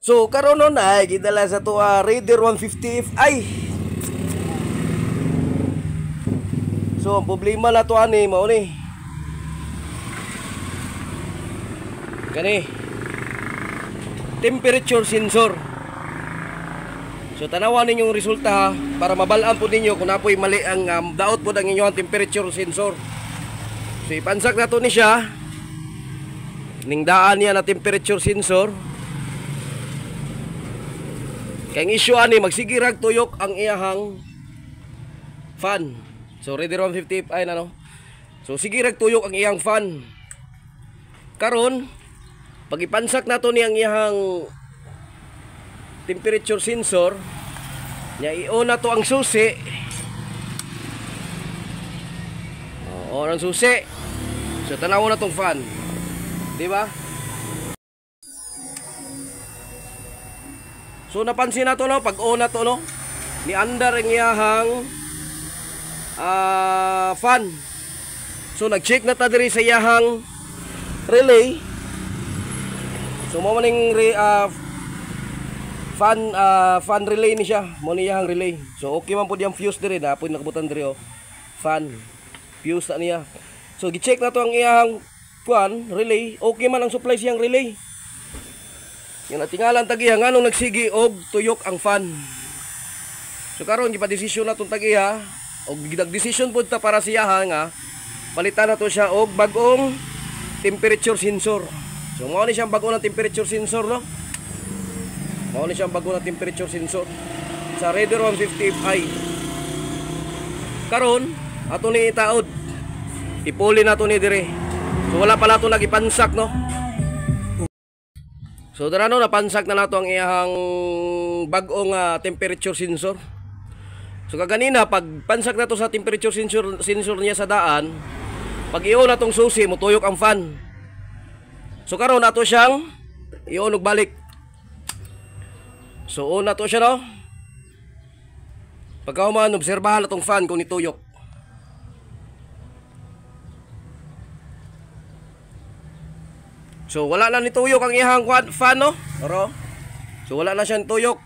So karon nun ay gidala sa to Raider 150 Fi. So ang problema na to ani mao ni. Kani temperature sensor. So tanawan ninyong resulta para mabalaan po ninyo kung napoy mali ang daot po ang inyong temperature sensor. So ipansak na to ni siya. Ning daan niya na temperature sensor. Kaya ang issue ani magsigirag tuyok ang iyahang fan. So Raider 150 ay na no. So sigirag tuyok ang iyang fan. Karon pag ipansak nato ni ang iyang temperature sensor, nya i-on na to ang susi. On ang susi. So tanaw na tong fan. Di ba? So napansin na to no, pag on na to no, ni under ang iyahang fan. So nag-check na ta diri sa iyahang relay. So mo maning fan relay ni siya, mo ni iyahang relay. So okay man pud yang fuse diri na pud nakabutan diri oh. Fan fuse na niya. So gi-check na to ang iyahang fan relay, okay man ang supply siyang relay. Yung natingalan tagiha nganong nagsigi og tuyok ang fan. So karon gipa-desisyon na tong tagiha og gidag-desisyon pud ta para siya nga palitan na to siya og bag-ong temperature sensor. So mao ni siyang bag-ong temperature sensor no. Mao ni siyang bag-ong temperature sensor sa Raider 150 Fi. Karon ato ni itaod. Ipuli na to ni dire. So wala pala to nagipansak no. So dara no napansak na nato ang iyang bag-ong temperature sensor. So kaganina pag pansak na to sa temperature sensor niya sa daan, pag i-on na tong susi motuyok ang fan. So karon nato siyang i-on og balik. So on na to siya no. Pagka human obserbahan na tong fan kung nituyok. So wala na nituyok ang iyang fan no. Oro. So wala na siyang tuyok.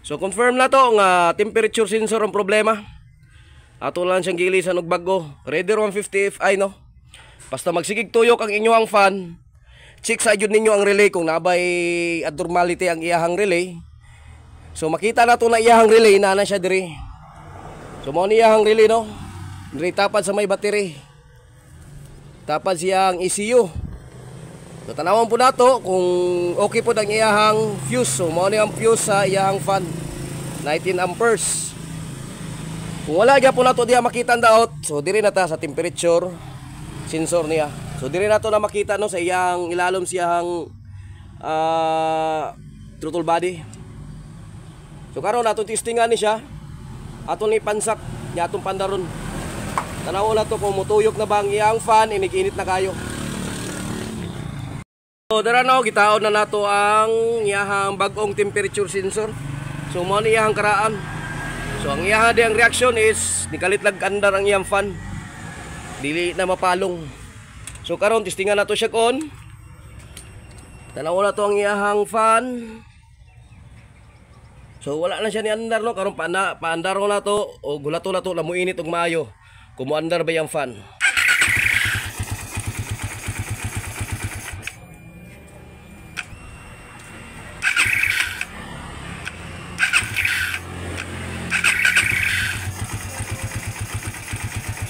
So confirm na to nga temperature sensor ang problema. Ato lang siyang gilisan og bago. Raider 150 Fi no. Basta magsigig tuyok ang inyong fan, check sa jud ninyo ang relay kung nabay abnormality ang iyahang relay. So makita na to na iyahang relay na siya diri. So mao ni iyahang relay no. Diri tapad sa may battery. Tapad siyang ECU. So tanawon po nato kung okay po ang iyahang fuse. So mao ni ang fuse sa iyahang fan 19 amperes. Kung wala gyud po nato diha makita ang daot, so diri na ta sa temperature sensor niya. So diri nato na makita no sa iyang ilalom siyang throttle body. So karon nato testingan ni siya. Aton ni pansak nya atong pandaron. Tanawon nato kung mutuyok na ba ang iyang fan, inig-init na kayo. So dara no gitaon na nato ang iyahang bag-ong temperature sensor. So mao ni iyahang karaan. So ang iyahang diyang reaction is nikalit lag andar ang iyang fan. Dili na mapalong. So karon testingan nato siya kon. Tanaw na to ang iyahang fan. So wala na siya ni andar no karon paandar na to o gulato na to na muinit og maayo. Kumuandar ba yang fan?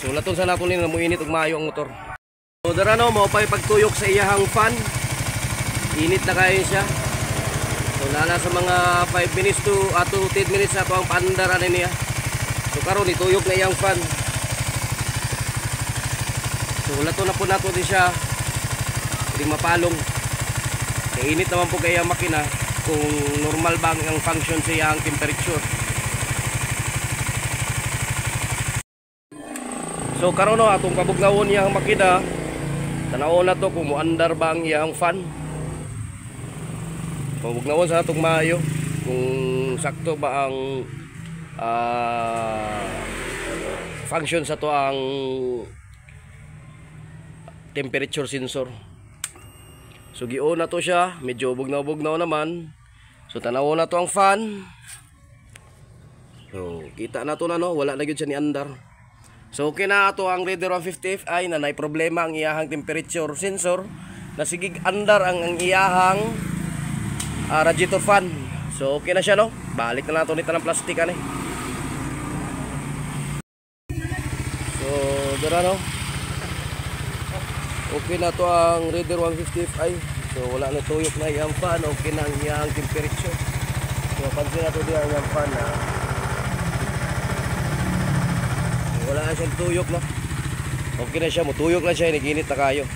So laton sa nato ni na muinit og maayo ang motor. So dara no mao pay pagtuyok sa iyahang fan. Init na kayo siya. So nana sa mga 5 minutes to 10 minutes ato ang paandaran niya. So karon ituyok na iyang fan. So lato na po nato din siya. Hindi mapalong. Kaya init naman po kaya makina kung normal ba ang function sa iyang temperature. So karon no atong pabugnawon iyang makina. Tanaw na to kung muandar ba ang iyang fan. Pabugnawon sa atong maayo kung sakto ba ang function sa to ang temperature sensor. So gi-on na to siya, medyo bugnaw-bugnaw naman. So tanaw na to ang fan. So kita na to na no, wala na gyud siya ni andar. So okay na ato ang Raider 150 Fi na nay problema ang iyahang temperature sensor na sigig andar ang iyahang radiator fan. So okay na siya no. Balik na nato nito ng plastic ani. So dira no. Okay na to ang Raider 150 Fi. So wala na tuyok na iyang fan, okay na ang iyang temperature. So pansin nato diyan ang fan na wala na siyang tuyok no. Okay na siya, mutuyok na siya, naginit na kayo.